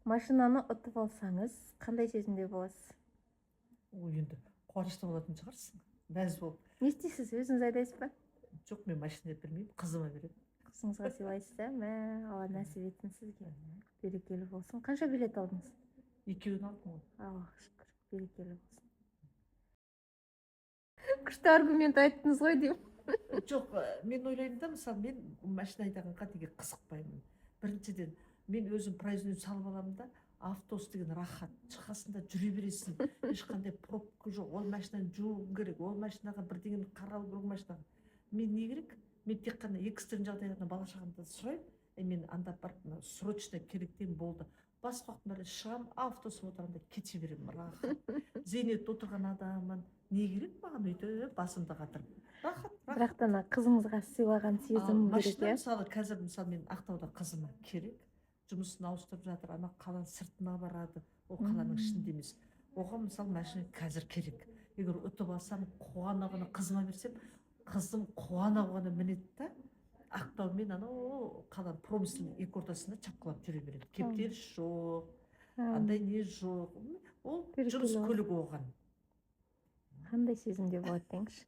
Машинаны ұтып алсаңыз, қандай сезімде боласыз? Ой, енді қуанышты болатын шығарсың. Мәз болып. Не істейсіз? Өзіңіз айдайсыз ба? Жоқ, мен машина бермеймін, қызыма беремін. Қызыңызға сыйлайсыз да? Мә, Алла нәсіп етсін сізге. Берекелі болсын. Қанша билет алдыңыз? Екеуін алдым ғой. Аллаға шүкір, берекелі болсын. Күшті аргумент айттыңыз ғой деймін. Жоқ, мен ойлаймын да, мысалы, мен машина айдағанға неге қызықпаймын. Біріншіден, мен өзім производитель салып аламын да, автобус деген рахат, шығасың да жүре бересің. Ешқандай пробка жоқ, ол машинаны жууың керек, ол машинаға бірдеңені қарау керек машинаға. Мен не керек? Мен тек қана экстрен жағдайда бала шағамды сұраймын, мен анда барып срочно керектен болды. Басқа уақытында шығамын, автобусқа отырамын да кете беремін, рахат. Зейнетте отырған адаммын, не керек маған өйтіп басымды қатырып? Рахат. Бірақ та қызыңызға сыйлаған сезім керек, Машина мысалы, қазір мысалы мен Ақтауда қызыма керек, жұмысын ауыстырып жатыр, ана қаланың сыртына барады, ол қаланың ішінде емес. Оған мысалы машина қазір керек. Егер ұтып алсам, қуана қызыма берсем, қызым қуана мінеді да, Ақтаумен анау қаланың промыслының екі ортасында чапқылап жүре береді. Кептеліс жоқ, андай не жоқ. Ол жұмыс көлігі оған. Қандай сезімде болады деңізші?